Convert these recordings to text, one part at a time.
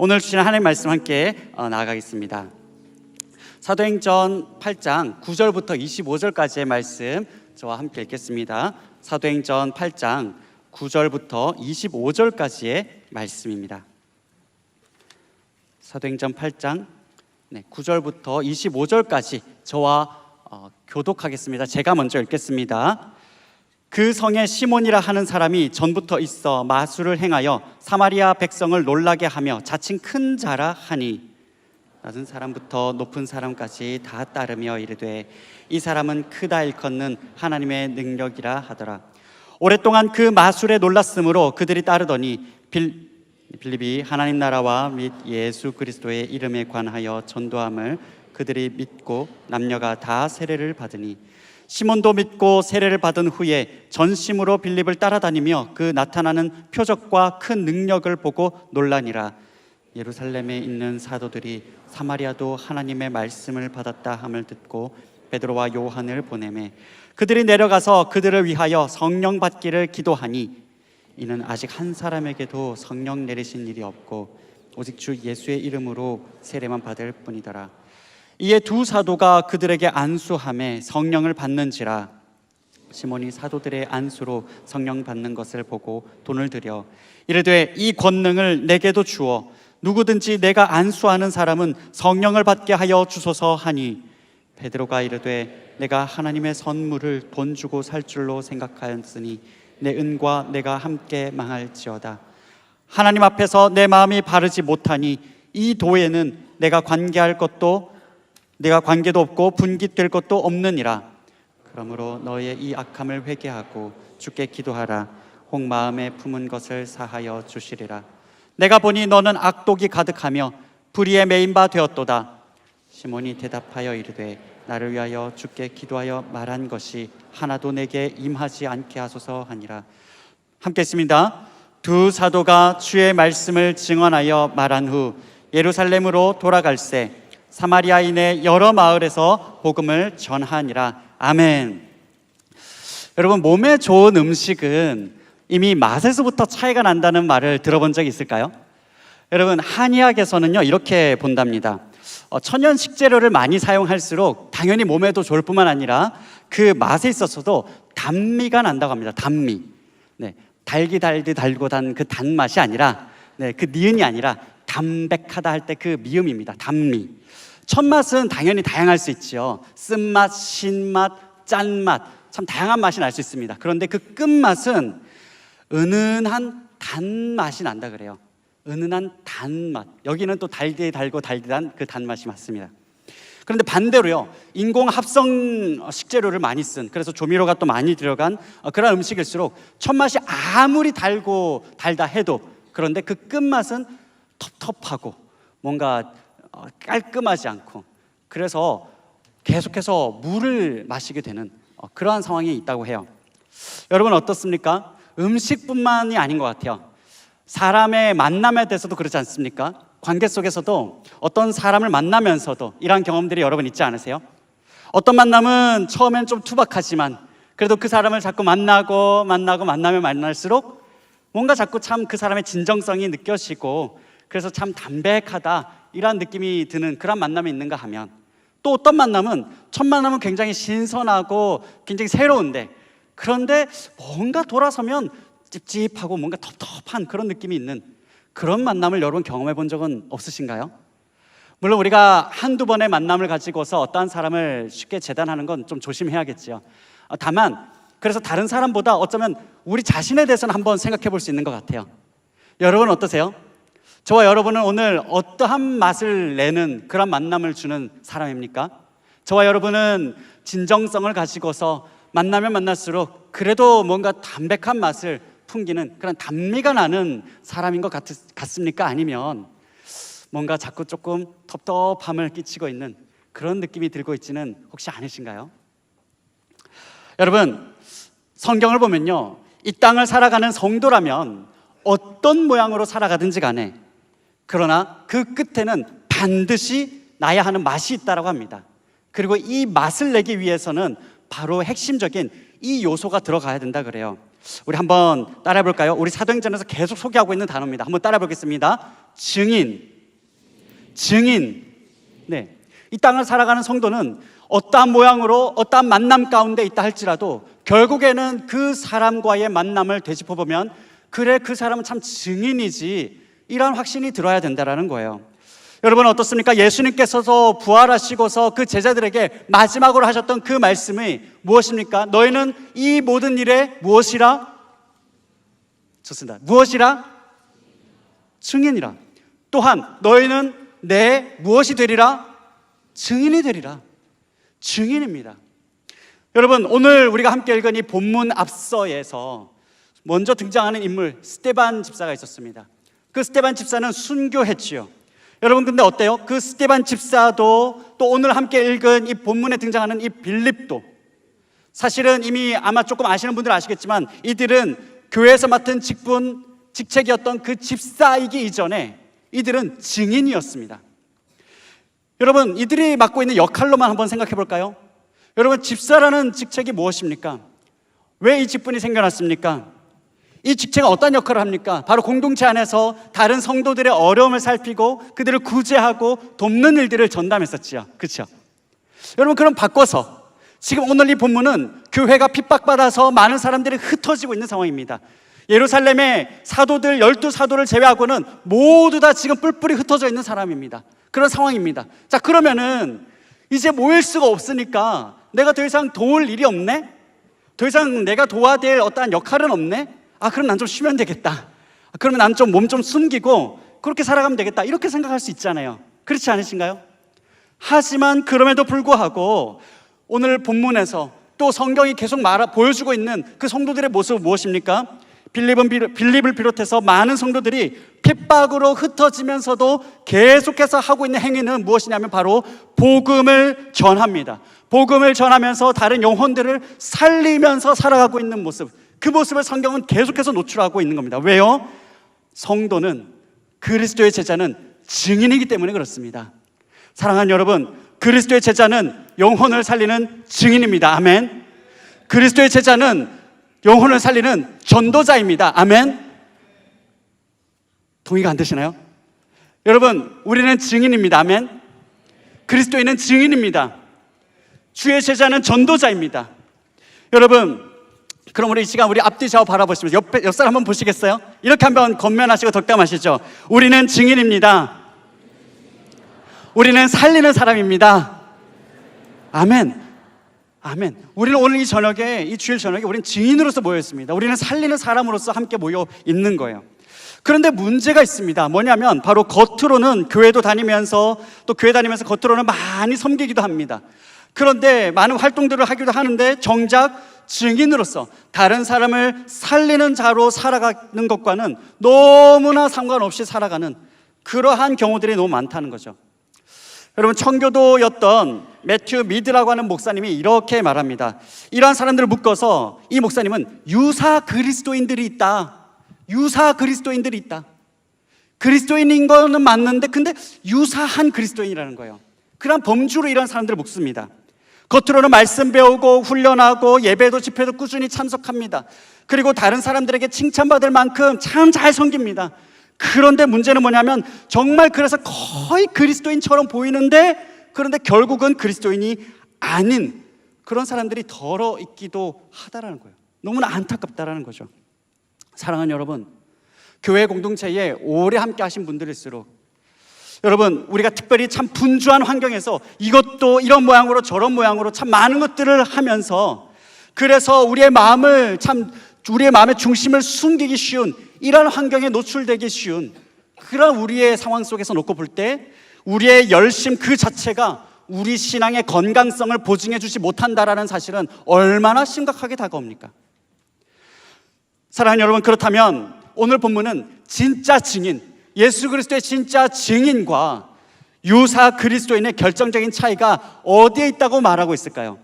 오늘 주시는 하나님의 말씀 함께 나아가겠습니다. 사도행전 8장 9절부터 25절까지의 말씀 저와 함께 읽겠습니다. 사도행전 8장 9절부터 25절까지의 말씀입니다. 사도행전 8장 9절부터 25절까지 저와 교독하겠습니다. 제가 먼저 읽겠습니다. 그 성에 시몬이라 하는 사람이 전부터 있어 마술을 행하여 사마리아 백성을 놀라게 하며 자칭 큰 자라 하니 낮은 사람부터 높은 사람까지 다 따르며 이르되 이 사람은 크다 일컫는 하나님의 능력이라 하더라. 오랫동안 그 마술에 놀랐으므로 그들이 따르더니 빌립이 하나님 나라와 및 예수 그리스도의 이름에 관하여 전도함을 그들이 믿고 남녀가 다 세례를 받으니 시몬도 믿고 세례를 받은 후에 전심으로 빌립을 따라다니며 그 나타나는 표적과 큰 능력을 보고 놀라니라. 예루살렘에 있는 사도들이 사마리아도 하나님의 말씀을 받았다 함을 듣고 베드로와 요한을 보내매 그들이 내려가서 그들을 위하여 성령 받기를 기도하니 이는 아직 한 사람에게도 성령 내리신 일이 없고 오직 주 예수의 이름으로 세례만 받을 뿐이더라. 이에 두 사도가 그들에게 안수하매 성령을 받는지라. 시몬이 사도들의 안수로 성령 받는 것을 보고 돈을 들여 이르되 이 권능을 내게도 주어 누구든지 내가 안수하는 사람은 성령을 받게 하여 주소서 하니 베드로가 이르되 내가 하나님의 선물을 돈 주고 살 줄로 생각하였으니 내 은과 내가 함께 망할지어다. 하나님 앞에서 내 마음이 바르지 못하니 이 도에는 내가 관계도 없고 분깃될 것도 없느니라. 그러므로 너의 이 악함을 회개하고 주께 기도하라. 혹 마음에 품은 것을 사하여 주시리라. 내가 보니 너는 악독이 가득하며 불의에 매인 바 되었도다. 시몬이 대답하여 이르되 나를 위하여 주께 기도하여 말한 것이 하나도 내게 임하지 않게 하소서 하니라. 함께 했습니다. 두 사도가 주의 말씀을 증언하여 말한 후 예루살렘으로 돌아갈새 사마리아인의 여러 마을에서 복음을 전하니라. 아멘. 여러분, 몸에 좋은 음식은 이미 맛에서부터 차이가 난다는 말을 들어본 적이 있을까요? 여러분, 한의학에서는요 이렇게 본답니다. 천연 식재료를 많이 사용할수록 당연히 몸에도 좋을 뿐만 아니라 그 맛에 있어서도 단미가 난다고 합니다. 단미. 달고 단 그 단맛이 아니라 그 니은이 아니라 담백하다 할 때 그 미음입니다. 단미. 첫맛은 당연히 다양할 수 있죠. 쓴맛, 신맛, 짠맛, 참 다양한 맛이 날 수 있습니다. 그런데 그 끝맛은 은은한 단맛이 난다 그래요. 은은한 단맛. 여기는 또 달고 달달한 그 단맛이 맞습니다. 그런데 반대로요, 인공 합성 식재료를 많이 쓴, 그래서 조미료가 또 많이 들어간 그런 음식일수록 첫맛이 아무리 달다 해도 그런데 그 끝맛은 텁텁하고 뭔가 깔끔하지 않고, 그래서 계속해서 물을 마시게 되는 그러한 상황이 있다고 해요. 여러분 어떻습니까? 음식뿐만이 아닌 것 같아요. 사람의 만남에 대해서도 그렇지 않습니까? 관계 속에서도 어떤 사람을 만나면서도 이러한 경험들이 여러분 있지 않으세요? 어떤 만남은 처음엔 좀 투박하지만 그래도 그 사람을 자꾸 만나면 만날수록 뭔가 자꾸 참 그 사람의 진정성이 느껴지고 그래서 참 담백하다 이런 느낌이 드는 그런 만남이 있는가 하면, 또 어떤 만남은 첫 만남은 굉장히 신선하고 굉장히 새로운데 그런데 뭔가 돌아서면 찝찝하고 뭔가 텁텁한 그런 느낌이 있는 그런 만남을 여러분 경험해 본 적은 없으신가요? 물론 우리가 한두 번의 만남을 가지고서 어떠한 사람을 쉽게 재단하는 건 좀 조심해야겠죠. 다만 그래서 다른 사람보다 어쩌면 우리 자신에 대해서는 한번 생각해 볼 수 있는 것 같아요. 여러분 어떠세요? 저와 여러분은 오늘 어떠한 맛을 내는 그런 만남을 주는 사람입니까? 저와 여러분은 진정성을 가지고서 만나면 만날수록 그래도 뭔가 담백한 맛을 풍기는 그런 단미가 나는 사람인 것 같습니까? 아니면 뭔가 자꾸 조금 텁텁함을 끼치고 있는 그런 느낌이 들고 있지는 혹시 않으신가요? 여러분, 성경을 보면요, 이 땅을 살아가는 성도라면 어떤 모양으로 살아가든지 간에 그러나 그 끝에는 반드시 나야 하는 맛이 있다고 합니다. 그리고 이 맛을 내기 위해서는 바로 핵심적인 이 요소가 들어가야 된다 그래요. 우리 한번 따라해 볼까요? 우리 사도행전에서 계속 소개하고 있는 단어입니다. 한번 따라해 보겠습니다. 증인, 증인. 네. 이 땅을 살아가는 성도는 어떠한 모양으로 어떠한 만남 가운데 있다 할지라도 결국에는 그 사람과의 만남을 되짚어보면 그래, 그 사람은 참 증인이지, 이런 확신이 들어야 된다는 거예요. 여러분 어떻습니까? 예수님께서도 부활하시고서 그 제자들에게 마지막으로 하셨던 그 말씀이 무엇입니까? 너희는 이 모든 일에 무엇이라? 좋습니다. 무엇이라? 증인이라. 또한 너희는 내 무엇이 되리라? 증인이 되리라. 증인입니다. 여러분 오늘 우리가 함께 읽은 이 본문 앞서에서 먼저 등장하는 인물 스데반 집사가 있었습니다. 그 스데반 집사는 순교했지요. 여러분 근데 어때요? 그 스데반 집사도 또 오늘 함께 읽은 이 본문에 등장하는 이 빌립도, 사실은 이미 아마 조금 아시는 분들은 아시겠지만 이들은 교회에서 맡은 직책이었던 그 집사이기 이전에 이들은 증인이었습니다. 여러분 이들이 맡고 있는 역할로만 한번 생각해 볼까요? 여러분 집사라는 직책이 무엇입니까? 왜 이 직분이 생겨났습니까? 이 직책은 어떤 역할을 합니까? 바로 공동체 안에서 다른 성도들의 어려움을 살피고 그들을 구제하고 돕는 일들을 전담했었지요. 그렇죠? 여러분 그럼 바꿔서 지금 오늘 이 본문은 교회가 핍박받아서 많은 사람들이 흩어지고 있는 상황입니다. 예루살렘의 사도들 12사도를 제외하고는 모두 다 지금 뿔뿔이 흩어져 있는 사람입니다. 그런 상황입니다. 자, 그러면은 이제 모일 수가 없으니까 내가 더 이상 도울 일이 없네? 더 이상 내가 도와야 될 어떠한 역할은 없네? 그럼 난 좀 쉬면 되겠다. 그러면 난 좀 몸 좀 숨기고 그렇게 살아가면 되겠다. 이렇게 생각할 수 있잖아요. 그렇지 않으신가요? 하지만 그럼에도 불구하고 오늘 본문에서 또 성경이 계속 보여주고 있는 그 성도들의 모습은 무엇입니까? 빌립을 비롯해서 많은 성도들이 핍박으로 흩어지면서도 계속해서 하고 있는 행위는 무엇이냐면 바로 복음을 전합니다. 복음을 전하면서 다른 영혼들을 살리면서 살아가고 있는 모습, 그 모습을 성경은 계속해서 노출하고 있는 겁니다. 왜요? 성도는, 그리스도의 제자는 증인이기 때문에 그렇습니다. 사랑하는 여러분, 그리스도의 제자는 영혼을 살리는 증인입니다. 아멘. 그리스도의 제자는 영혼을 살리는 전도자입니다. 아멘. 동의가 안 되시나요? 여러분 우리는 증인입니다. 아멘. 그리스도인은 증인입니다. 주의 제자는 전도자입니다. 여러분 그럼 우리 이 시간 우리 앞뒤 좌우 바라보시면서 옆 사람 한번 보시겠어요? 이렇게 한번 건면하시고 덕담하시죠. 우리는 증인입니다. 우리는 살리는 사람입니다. 아멘. 아멘. 우리는 오늘 이 저녁에, 이 주일 저녁에 우리는 증인으로서 모여 있습니다. 우리는 살리는 사람으로서 함께 모여 있는 거예요. 그런데 문제가 있습니다. 뭐냐면 바로 겉으로는 교회도 다니면서 또 교회 다니면서 겉으로는 많이 섬기기도 합니다. 그런데 많은 활동들을 하기도 하는데 정작 증인으로서 다른 사람을 살리는 자로 살아가는 것과는 너무나 상관없이 살아가는 그러한 경우들이 너무 많다는 거죠. 여러분 청교도였던 매튜 미드라고 하는 목사님이 이렇게 말합니다. 이러한 사람들을 묶어서 이 목사님은 유사 그리스도인들이 있다. 유사 그리스도인들이 있다. 그리스도인인 거는 맞는데 근데 유사한 그리스도인이라는 거예요. 그런 범주로 이런 사람들을 묶습니다. 겉으로는 말씀 배우고 훈련하고 예배도 집회도 꾸준히 참석합니다. 그리고 다른 사람들에게 칭찬받을 만큼 참 잘 섬깁니다. 그런데 문제는 뭐냐면 정말 그래서 거의 그리스도인처럼 보이는데 그런데 결국은 그리스도인이 아닌 그런 사람들이 덜어 있기도 하다라는 거예요. 너무나 안타깝다라는 거죠. 사랑하는 여러분, 교회 공동체에 오래 함께 하신 분들일수록 여러분 우리가 특별히 참 분주한 환경에서 이것도 이런 모양으로 저런 모양으로 참 많은 것들을 하면서 그래서 우리의 마음의 중심을 숨기기 쉬운 이런 환경에 노출되기 쉬운 그런 우리의 상황 속에서 놓고 볼 때 우리의 열심 그 자체가 우리 신앙의 건강성을 보증해 주지 못한다라는 사실은 얼마나 심각하게 다가옵니까? 사랑하는 여러분, 그렇다면 오늘 본문은 진짜 증인, 예수 그리스도의 진짜 증인과 유사 그리스도인의 결정적인 차이가 어디에 있다고 말하고 있을까요?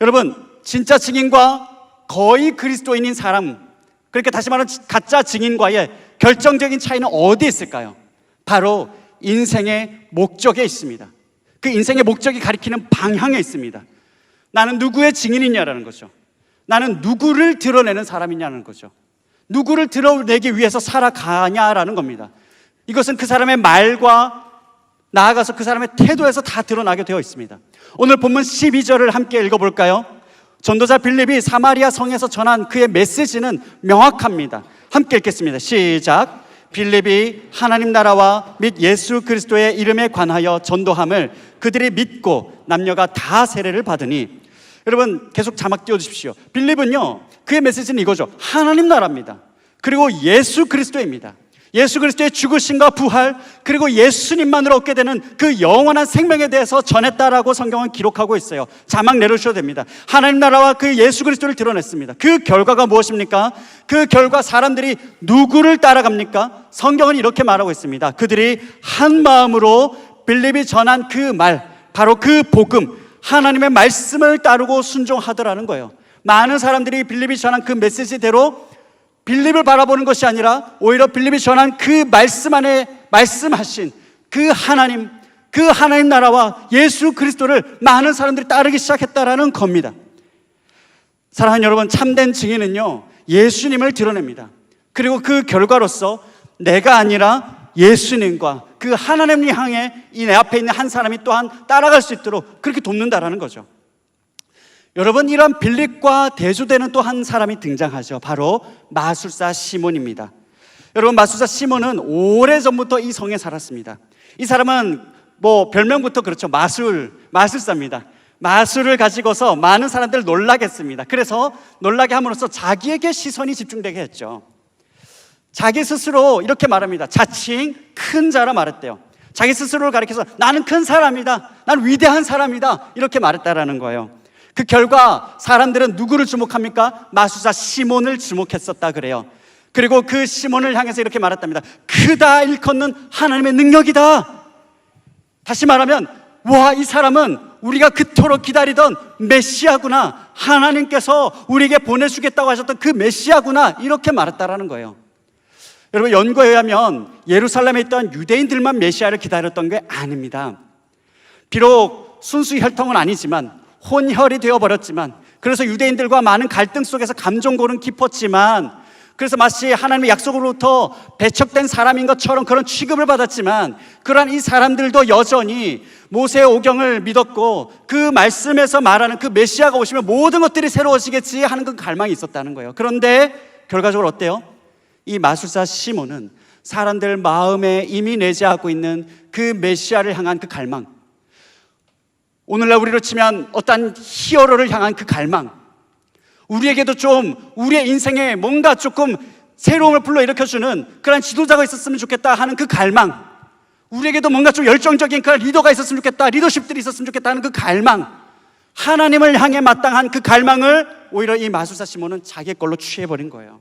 여러분, 진짜 증인과 거의 그리스도인인 사람, 그러니까 다시 말하면 가짜 증인과의 결정적인 차이는 어디에 있을까요? 바로 인생의 목적에 있습니다. 그 인생의 목적이 가리키는 방향에 있습니다. 나는 누구의 증인이냐라는 거죠. 나는 누구를 드러내는 사람이냐는 거죠. 누구를 드러내기 위해서 살아가냐라는 겁니다. 이것은 그 사람의 말과 나아가서 그 사람의 태도에서 다 드러나게 되어 있습니다. 오늘 본문 12절을 함께 읽어볼까요? 전도자 빌립이 사마리아 성에서 전한 그의 메시지는 명확합니다. 함께 읽겠습니다. 시작. 빌립이 하나님 나라와 및 예수 그리스도의 이름에 관하여 전도함을 그들이 믿고 남녀가 다 세례를 받으니. 여러분 계속 자막 띄워주십시오. 빌립은요, 그의 메시지는 이거죠. 하나님 나라입니다. 그리고 예수 그리스도입니다. 예수 그리스도의 죽으심과 부활, 그리고 예수님만으로 얻게 되는 그 영원한 생명에 대해서 전했다라고 성경은 기록하고 있어요. 자막 내려주셔도 됩니다. 하나님 나라와 그 예수 그리스도를 드러냈습니다. 그 결과가 무엇입니까? 그 결과 사람들이 누구를 따라갑니까? 성경은 이렇게 말하고 있습니다. 그들이 한 마음으로 빌립이 전한 그 말, 바로 그 복음, 하나님의 말씀을 따르고 순종하더라는 거예요. 많은 사람들이 빌립이 전한 그 메시지대로 빌립을 바라보는 것이 아니라 오히려 빌립이 전한 그 말씀 안에 말씀하신 그 하나님 나라와 예수 그리스도를 많은 사람들이 따르기 시작했다라는 겁니다. 사랑하는 여러분, 참된 증인은요, 예수님을 드러냅니다. 그리고 그 결과로서 내가 아니라 예수님과 그 하나님을 향해 이 내 앞에 있는 한 사람이 또한 따라갈 수 있도록 그렇게 돕는다라는 거죠. 여러분, 이런 빌립과 대조되는 또 한 사람이 등장하죠. 바로 마술사 시몬입니다. 여러분, 마술사 시몬은 오래전부터 이 성에 살았습니다. 이 사람은 별명부터 그렇죠. 마술사입니다. 마술을 가지고서 많은 사람들을 놀라게 했습니다. 그래서 놀라게 함으로써 자기에게 시선이 집중되게 했죠. 자기 스스로 이렇게 말합니다. 자칭 큰 자라 말했대요. 자기 스스로를 가리켜서 나는 큰 사람이다, 나는 위대한 사람이다, 이렇게 말했다라는 거예요. 그 결과 사람들은 누구를 주목합니까? 마술사 시몬을 주목했었다 그래요. 그리고 그 시몬을 향해서 이렇게 말했답니다. 크다 일컫는 하나님의 능력이다. 다시 말하면, 와, 이 사람은 우리가 그토록 기다리던 메시아구나, 하나님께서 우리에게 보내주겠다고 하셨던 그 메시아구나, 이렇게 말했다라는 거예요. 여러분, 연구에 의하면 예루살렘에 있던 유대인들만 메시아를 기다렸던 게 아닙니다. 비록 순수 혈통은 아니지만 혼혈이 되어버렸지만, 그래서 유대인들과 많은 갈등 속에서 감정고는 깊었지만, 그래서 마치 하나님의 약속으로부터 배척된 사람인 것처럼 그런 취급을 받았지만, 그러한 이 사람들도 여전히 모세의 오경을 믿었고 그 말씀에서 말하는 그 메시아가 오시면 모든 것들이 새로워지겠지 하는 그 갈망이 있었다는 거예요. 그런데 결과적으로 어때요? 이 마술사 시몬은 사람들 마음에 이미 내재하고 있는 그 메시아를 향한 그 갈망, 오늘날 우리로 치면 어떤 히어로를 향한 그 갈망, 우리에게도 좀 우리의 인생에 뭔가 조금 새로움을 불러일으켜주는 그런 지도자가 있었으면 좋겠다 하는 그 갈망, 우리에게도 뭔가 좀 열정적인 그런 리더가 있었으면 좋겠다, 리더십들이 있었으면 좋겠다 하는 그 갈망, 하나님을 향해 마땅한 그 갈망을 오히려 이 마술사 시몬은 자기 걸로 취해버린 거예요.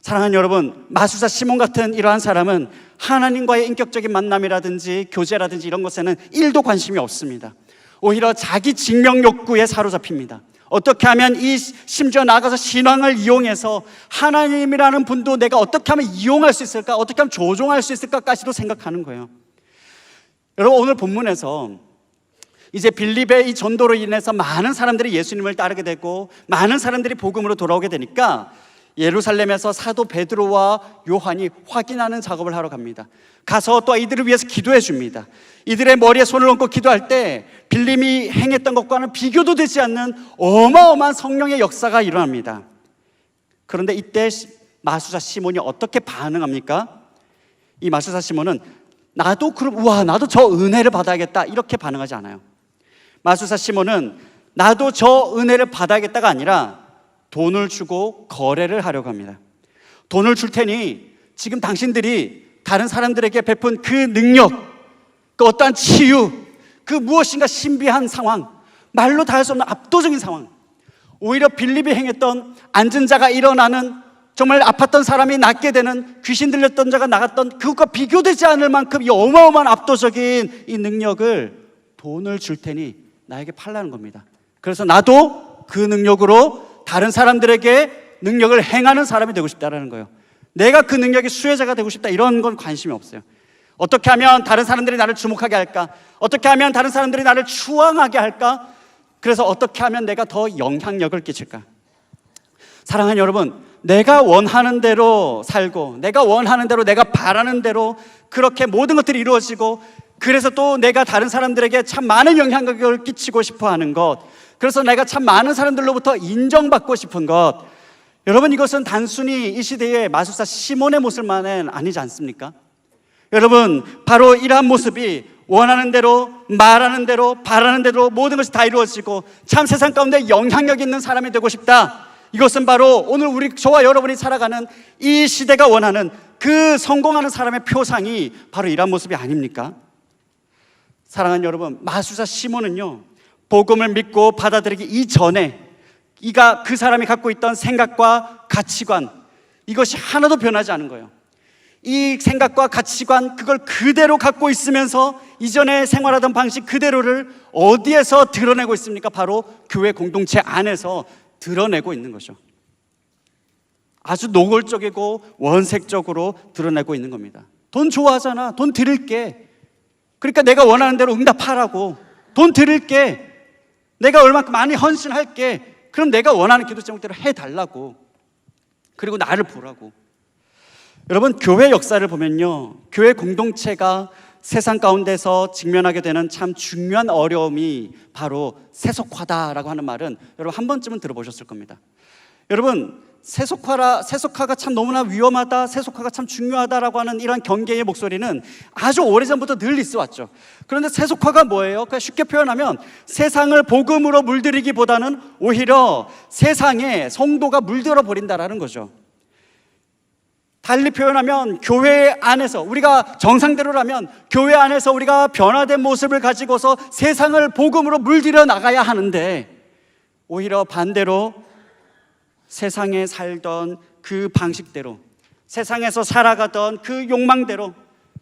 사랑하는 여러분, 마술사 시몬 같은 이러한 사람은 하나님과의 인격적인 만남이라든지 교제라든지 이런 것에는 1도 관심이 없습니다. 오히려 자기 증명 욕구에 사로잡힙니다. 어떻게 하면 심지어 나아가서 신앙을 이용해서 하나님이라는 분도 내가 어떻게 하면 이용할 수 있을까, 어떻게 하면 조종할 수 있을까까지도 생각하는 거예요. 여러분, 오늘 본문에서 이제 빌립의 이 전도로 인해서 많은 사람들이 예수님을 따르게 되고 많은 사람들이 복음으로 돌아오게 되니까 예루살렘에서 사도 베드로와 요한이 확인하는 작업을 하러 갑니다. 가서 또 이들을 위해서 기도해 줍니다. 이들의 머리에 손을 얹고 기도할 때 빌립이 행했던 것과는 비교도 되지 않는 어마어마한 성령의 역사가 일어납니다. 그런데 이때 마술사 시몬이 어떻게 반응합니까? 이 마술사 시몬은 나도 저 은혜를 받아야겠다, 이렇게 반응하지 않아요. 마술사 시몬은 나도 저 은혜를 받아야겠다가 아니라 돈을 주고 거래를 하려고 합니다. 돈을 줄 테니 지금 당신들이 다른 사람들에게 베푼 그 능력, 그 어떠한 치유, 그 무엇인가 신비한 상황, 말로 다 할 수 없는 압도적인 상황, 오히려 빌립이 행했던 앉은 자가 일어나는, 정말 아팠던 사람이 낫게 되는, 귀신 들렸던 자가 나갔던 그것과 비교되지 않을 만큼 이 어마어마한 압도적인 이 능력을 돈을 줄 테니 나에게 팔라는 겁니다. 그래서 나도 그 능력으로 다른 사람들에게 능력을 행하는 사람이 되고 싶다라는 거예요. 내가 그 능력의 수혜자가 되고 싶다, 이런 건 관심이 없어요. 어떻게 하면 다른 사람들이 나를 주목하게 할까? 어떻게 하면 다른 사람들이 나를 추앙하게 할까? 그래서 어떻게 하면 내가 더 영향력을 끼칠까? 사랑하는 여러분, 내가 원하는 대로 살고 내가 원하는 대로, 내가 바라는 대로 그렇게 모든 것들이 이루어지고 그래서 또 내가 다른 사람들에게 참 많은 영향력을 끼치고 싶어 하는 것, 그래서 내가 참 많은 사람들로부터 인정받고 싶은 것, 여러분 이것은 단순히 이 시대의 마술사 시몬의 모습만은 아니지 않습니까? 여러분 바로 이러한 모습이 원하는 대로, 말하는 대로, 바라는 대로 모든 것이 다 이루어지고 참 세상 가운데 영향력 있는 사람이 되고 싶다, 이것은 바로 오늘 저와 여러분이 살아가는 이 시대가 원하는 그 성공하는 사람의 표상이 바로 이러한 모습이 아닙니까? 사랑하는 여러분, 마술사 시몬은요, 복음을 믿고 받아들이기 이전에 그 사람이 갖고 있던 생각과 가치관, 이것이 하나도 변하지 않은 거예요. 이 생각과 가치관, 그걸 그대로 갖고 있으면서 이전에 생활하던 방식 그대로를 어디에서 드러내고 있습니까? 바로 교회 공동체 안에서 드러내고 있는 거죠. 아주 노골적이고 원색적으로 드러내고 있는 겁니다. 돈 좋아하잖아, 돈 드릴게, 그러니까 내가 원하는 대로 응답하라고, 돈 드릴게, 내가 얼마큼 많이 헌신할게, 그럼 내가 원하는 기도 제목대로 해달라고, 그리고 나를 보라고. 여러분 교회 역사를 보면요, 교회 공동체가 세상 가운데서 직면하게 되는 참 중요한 어려움이 바로 세속화다라고 하는 말은 여러분 한 번쯤은 들어보셨을 겁니다. 여러분 세속화가 참 너무나 위험하다, 세속화가 참 중요하다라고 하는 이런 경계의 목소리는 아주 오래전부터 늘 있어 왔죠. 그런데 세속화가 뭐예요? 그러니까 쉽게 표현하면 세상을 복음으로 물들이기보다는 오히려 세상에 성도가 물들어 버린다라는 거죠. 달리 표현하면 교회 안에서, 우리가 정상대로라면 교회 안에서 우리가 변화된 모습을 가지고서 세상을 복음으로 물들여 나가야 하는데, 오히려 반대로 세상에 살던 그 방식대로, 세상에서 살아가던 그 욕망대로,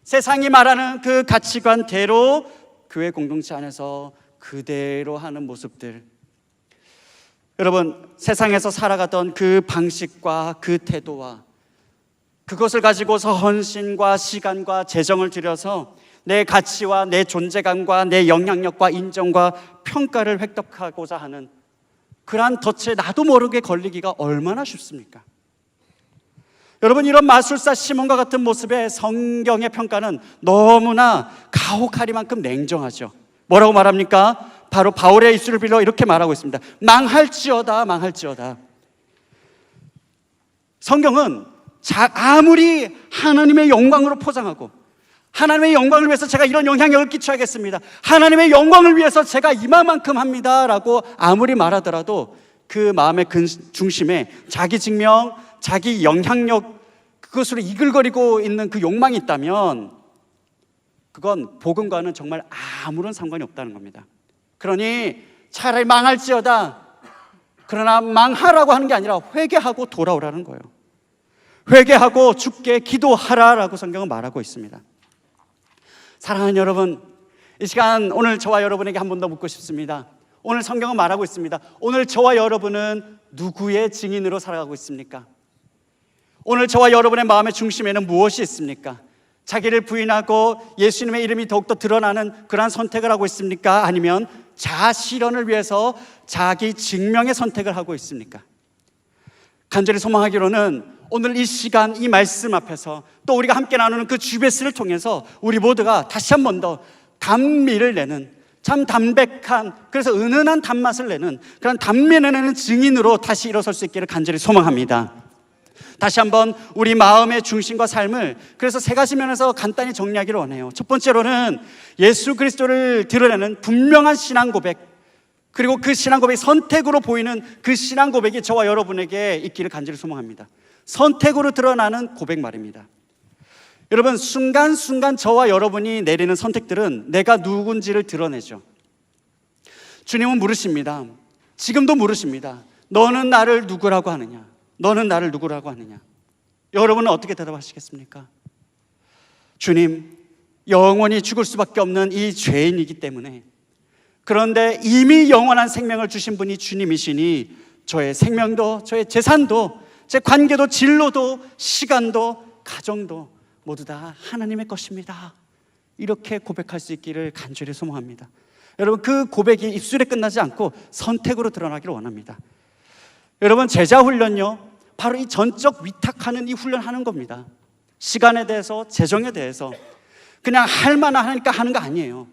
세상이 말하는 그 가치관대로 교회 공동체 안에서 그대로 하는 모습들, 여러분 세상에서 살아가던 그 방식과 그 태도와 그것을 가지고서 헌신과 시간과 재정을 들여서 내 가치와 내 존재감과 내 영향력과 인정과 평가를 획득하고자 하는 그러한 덫에 나도 모르게 걸리기가 얼마나 쉽습니까? 여러분 이런 마술사 시몬과 같은 모습의 성경의 평가는 너무나 가혹하리만큼 냉정하죠. 뭐라고 말합니까? 바로 바울의 입술을 빌려 이렇게 말하고 있습니다. 망할지어다, 망할지어다. 성경은 아무리 하나님의 영광으로 포장하고 하나님의 영광을 위해서 제가 이런 영향력을 끼쳐야겠습니다, 하나님의 영광을 위해서 제가 이만큼 합니다 라고 아무리 말하더라도 그 마음의 중심에 자기 증명, 자기 영향력, 그것으로 이글거리고 있는 그 욕망이 있다면 그건 복음과는 정말 아무런 상관이 없다는 겁니다. 그러니 차라리 망할지어다, 그러나 망하라고 하는 게 아니라 회개하고 돌아오라는 거예요. 회개하고 주께 기도하라라고 성경은 말하고 있습니다. 사랑하는 여러분, 이 시간 오늘 저와 여러분에게 한 번 더 묻고 싶습니다. 오늘 성경은 말하고 있습니다. 오늘 저와 여러분은 누구의 증인으로 살아가고 있습니까? 오늘 저와 여러분의 마음의 중심에는 무엇이 있습니까? 자기를 부인하고 예수님의 이름이 더욱더 드러나는 그러한 선택을 하고 있습니까? 아니면 자아 실현을 위해서 자기 증명의 선택을 하고 있습니까? 간절히 소망하기로는 오늘 이 시간 이 말씀 앞에서 또 우리가 함께 나누는 그 주베스를 통해서 우리 모두가 다시 한 번 더 단미를 내는, 참 담백한, 그래서 은은한 단맛을 내는 그런 단미를 내는 증인으로 다시 일어설 수 있기를 간절히 소망합니다. 다시 한번 우리 마음의 중심과 삶을 그래서 세 가지 면에서 간단히 정리하기를 원해요. 첫 번째로는 예수 그리스도를 드러내는 분명한 신앙 고백, 그리고 그 신앙 고백이 선택으로 보이는 그 신앙 고백이 저와 여러분에게 있기를 간절히 소망합니다. 선택으로 드러나는 고백 말입니다. 여러분 순간순간 저와 여러분이 내리는 선택들은 내가 누군지를 드러내죠. 주님은 물으십니다. 지금도 물으십니다. 너는 나를 누구라고 하느냐? 너는 나를 누구라고 하느냐? 여러분은 어떻게 대답하시겠습니까? 주님, 영원히 죽을 수밖에 없는 이 죄인이기 때문에, 그런데 이미 영원한 생명을 주신 분이 주님이시니 저의 생명도 저의 재산도 제 관계도 진로도 시간도 가정도 모두 다 하나님의 것입니다. 이렇게 고백할 수 있기를 간절히 소망합니다. 여러분 그 고백이 입술에 끝나지 않고 선택으로 드러나기를 원합니다. 여러분 제자 훈련요, 바로 이 전적 위탁하는 이 훈련하는 겁니다. 시간에 대해서, 재정에 대해서. 그냥 할 만한 하니까 하는 거 아니에요.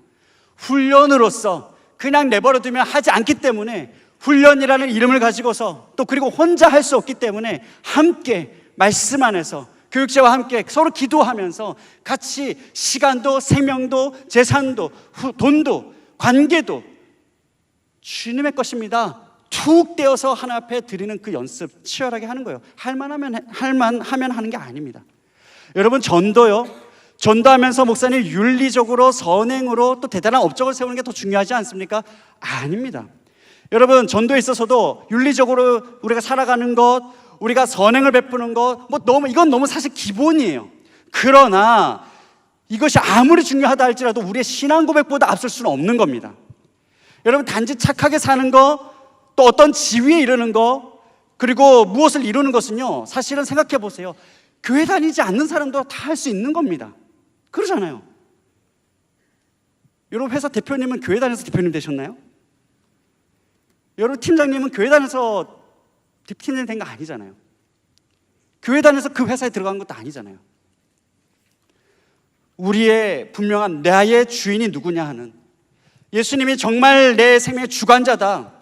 훈련으로서 그냥 내버려두면 하지 않기 때문에 훈련이라는 이름을 가지고서 또 그리고 혼자 할 수 없기 때문에 함께 말씀 안에서 교육자와 함께 서로 기도하면서 같이 시간도 생명도 재산도 돈도 관계도 주님의 것입니다. 툭 떼어서 하나 앞에 드리는 그 연습 치열하게 하는 거예요. 할만하면 하는 게 아닙니다. 여러분, 전도요, 전도하면서 목사님 윤리적으로 선행으로 또 대단한 업적을 세우는 게 더 중요하지 않습니까? 아닙니다. 여러분, 전도에 있어서도 윤리적으로 우리가 살아가는 것, 우리가 선행을 베푸는 것, 이건 너무 사실 기본이에요. 그러나 이것이 아무리 중요하다 할지라도 우리의 신앙 고백보다 앞설 수는 없는 겁니다. 여러분, 단지 착하게 사는 것, 또 어떤 지위에 이르는 것, 그리고 무엇을 이루는 것은요, 사실은 생각해 보세요. 교회 다니지 않는 사람도 다 할 수 있는 겁니다. 그러잖아요. 여러분, 회사 대표님은 교회 다녀서 대표님 되셨나요? 여러분, 팀장님은 교회 다녀서 팀장님 된 거 아니잖아요. 교회 다녀서 그 회사에 들어간 것도 아니잖아요. 우리의 분명한 나의 주인이 누구냐 하는, 예수님이 정말 내 생명의 주관자다,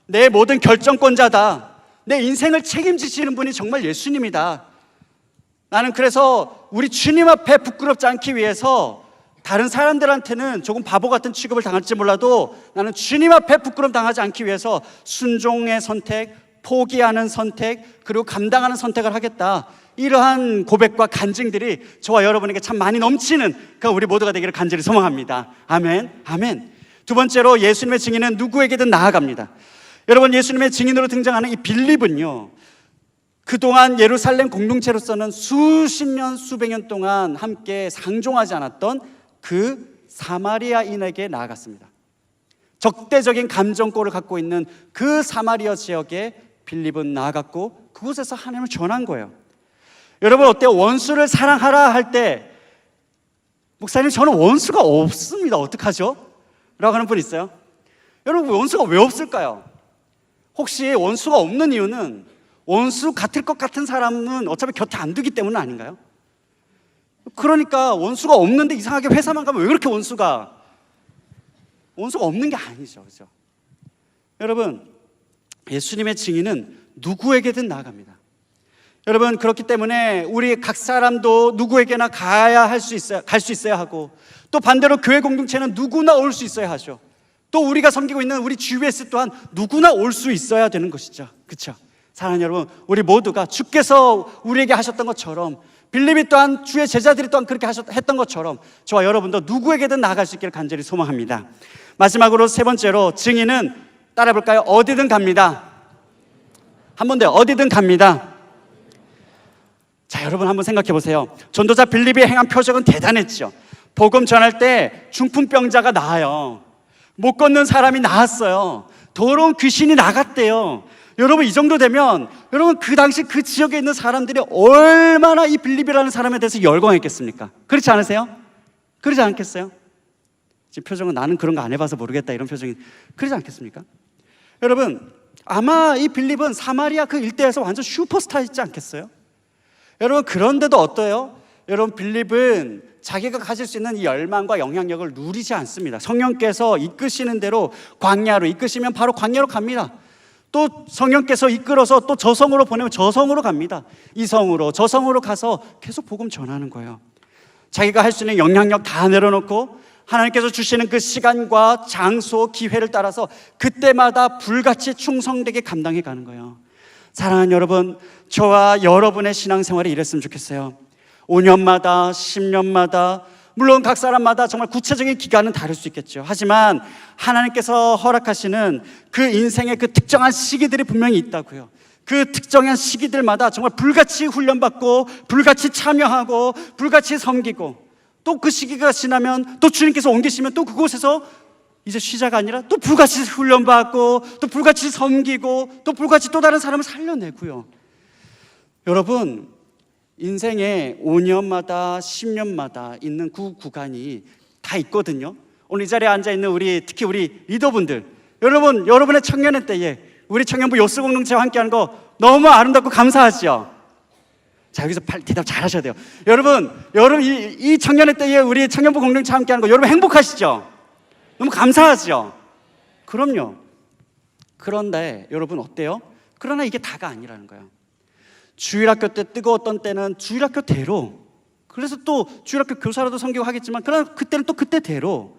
내 모든 결정권자다, 내 인생을 책임지시는 분이 정말 예수님이다. 나는 그래서 우리 주님 앞에 부끄럽지 않기 위해서 다른 사람들한테는 조금 바보 같은 취급을 당할지 몰라도 나는 주님 앞에 부끄럼 당하지 않기 위해서 순종의 선택, 포기하는 선택, 그리고 감당하는 선택을 하겠다. 이러한 고백과 간증들이 저와 여러분에게 참 많이 넘치는 그 우리 모두가 되기를 간절히 소망합니다. 아멘, 아멘. 두 번째로, 예수님의 증인은 누구에게든 나아갑니다. 여러분, 예수님의 증인으로 등장하는 이 빌립은요, 그동안 예루살렘 공동체로서는 수십 년, 수백 년 동안 함께 상종하지 않았던 그 사마리아인에게 나아갔습니다. 적대적인 감정골을 갖고 있는 그 사마리아 지역에 빌립은 나아갔고 그곳에서 하나님을 전한 거예요. 여러분, 어때요? 원수를 사랑하라 할 때, 목사님 저는 원수가 없습니다, 어떡하죠? 라고 하는 분 있어요? 여러분, 원수가 왜 없을까요? 혹시 원수가 없는 이유는 원수 같을 것 같은 사람은 어차피 곁에 안 두기 때문 아닌가요? 그러니까 원수가 없는데 이상하게 회사만 가면 왜 그렇게 원수가 없는 게 아니죠, 그렇죠? 여러분, 예수님의 증인은 누구에게든 나아갑니다. 여러분, 그렇기 때문에 우리 각 사람도 누구에게나 갈 수 있어야 하고, 또 반대로 교회 공동체는 누구나 올 수 있어야 하죠. 또 우리가 섬기고 있는 우리 GBS 또한 누구나 올 수 있어야 되는 것이죠, 그렇죠? 사랑하는 여러분, 우리 모두가 주께서 우리에게 하셨던 것처럼, 빌립이 또한 주의 제자들이 또한 그렇게 했던 것처럼 저와 여러분도 누구에게든 나아갈 수 있기를 간절히 소망합니다. 마지막으로 세 번째로, 증인은 따라 볼까요? 어디든 갑니다. 한 번 더, 어디든 갑니다. 자, 여러분 한번 생각해 보세요. 전도자 빌립이 행한 표적은 대단했죠. 복음 전할 때 중풍병자가 나아요. 못 걷는 사람이 나았어요. 더러운 귀신이 나갔대요. 여러분, 이 정도 되면 여러분, 그 당시 그 지역에 있는 사람들이 얼마나 이 빌립이라는 사람에 대해서 열광했겠습니까? 그렇지 않으세요? 그러지 않겠어요? 지금 표정은 나는 그런 거 안 해봐서 모르겠다, 이런 표정이. 그러지 않겠습니까? 여러분, 아마 이 빌립은 사마리아 그 일대에서 완전 슈퍼스타였지 않겠어요? 여러분, 그런데도 어때요? 여러분, 빌립은 자기가 가질 수 있는 이 열망과 영향력을 누리지 않습니다. 성령께서 이끄시는 대로 광야로 이끄시면 바로 광야로 갑니다. 또 성령께서 이끌어서 또 저성으로 보내면 저성으로 갑니다. 이 성으로 저성으로 가서 계속 복음 전하는 거예요. 자기가 할 수 있는 영향력 다 내려놓고 하나님께서 주시는 그 시간과 장소, 기회를 따라서 그때마다 불같이 충성되게 감당해 가는 거예요. 사랑하는 여러분, 저와 여러분의 신앙생활이 이랬으면 좋겠어요. 5년마다 10년마다, 물론 각 사람마다 정말 구체적인 기간은 다를 수 있겠죠. 하지만 하나님께서 허락하시는 그 인생의 그 특정한 시기들이 분명히 있다고요. 그 특정한 시기들마다 정말 불같이 훈련받고, 불같이 참여하고, 불같이 섬기고, 또 그 시기가 지나면 또 주님께서 옮기시면 또 그곳에서 이제 쉬자가 아니라 또 불같이 훈련받고, 또 불같이 섬기고, 또 불같이 또 다른 사람을 살려내고요. 여러분, 인생에 5년마다 10년마다 있는 그 구간이 다 있거든요. 오늘 이 자리에 앉아있는 특히 우리 리더분들, 여러분, 여러분의 청년의 때에 우리 청년부 요스 공동체와 함께하는 거 너무 아름답고 감사하죠. 자, 여기서 대답 잘 하셔야 돼요. 여러분 이 청년의 때에 우리 청년부 공동체 함께하는 거 여러분 행복하시죠? 너무 감사하죠? 그럼요. 그런데 여러분 어때요? 그러나 이게 다가 아니라는 거예요. 주일학교 때 뜨거웠던 때는 주일학교대로, 그래서 또 주일학교 교사라도 섬기고 하겠지만 그러나 그때는 또 그때대로,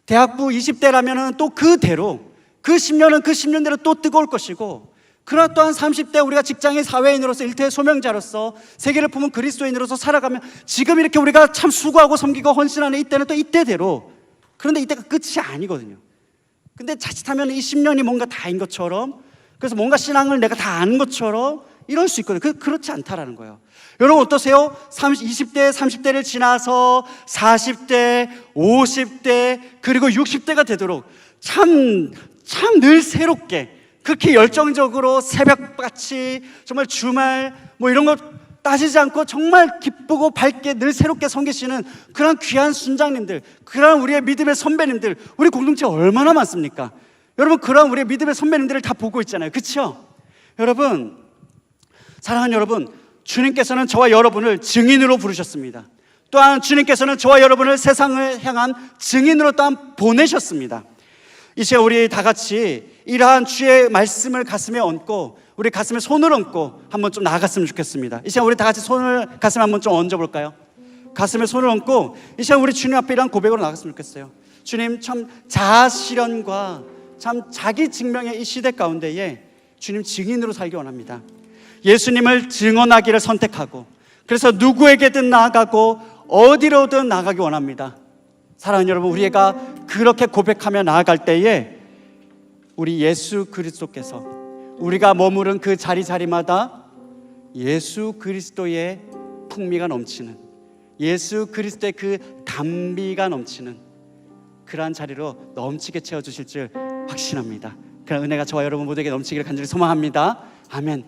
대학부 20대라면 또 그대로, 그 10년은 그 10년대로 또 뜨거울 것이고, 그러나 또한 30대 우리가 직장인 사회인으로서 일터의 소명자로서 세계를 품은 그리스도인으로서 살아가면 지금 이렇게 우리가 참 수고하고 섬기고 헌신하는 이때는 또 이때대로, 그런데 이때가 끝이 아니거든요. 근데 자칫하면 이 10년이 뭔가 다인 것처럼, 그래서 뭔가 신앙을 내가 다 아는 것처럼 이럴 수 있거든요. 그렇지 않다라는 거예요. 여러분 어떠세요? 20대, 30대를 지나서 40대, 50대, 그리고 60대가 되도록 참 늘 새롭게, 그렇게 열정적으로 새벽같이 정말 주말 뭐 이런 거 따지지 않고 정말 기쁘고 밝게 늘 새롭게 섬기시는 그런 귀한 순장님들, 그런 우리의 믿음의 선배님들, 우리 공동체 얼마나 많습니까? 여러분 그런 우리의 믿음의 선배님들을 다 보고 있잖아요. 그렇죠? 여러분, 사랑하는 여러분, 주님께서는 저와 여러분을 증인으로 부르셨습니다. 또한 주님께서는 저와 여러분을 세상을 향한 증인으로 또한 보내셨습니다. 이 시간 우리 다 같이 이러한 주의 말씀을 가슴에 얹고 우리 가슴에 손을 얹고 한번 좀 나아갔으면 좋겠습니다. 이 시간 우리 다 같이 손을 가슴에 한번 좀 얹어볼까요? 가슴에 손을 얹고 이 시간 우리 주님 앞에 이러한 고백으로 나갔으면 좋겠어요. 주님, 참 자아 실현과 참 자기 증명의 이 시대 가운데에 주님 증인으로 살기 원합니다. 예수님을 증언하기를 선택하고, 그래서 누구에게든 나아가고 어디로든 나가기 원합니다. 사랑하는 여러분, 우리가 그렇게 고백하며 나아갈 때에 우리 예수 그리스도께서 우리가 머무른 그 자리마다 예수 그리스도의 풍미가 넘치는, 예수 그리스도의 그 담비가 넘치는 그러한 자리로 넘치게 채워주실 줄 확신합니다. 그런 은혜가 저와 여러분 모두에게 넘치기를 간절히 소망합니다. 아멘.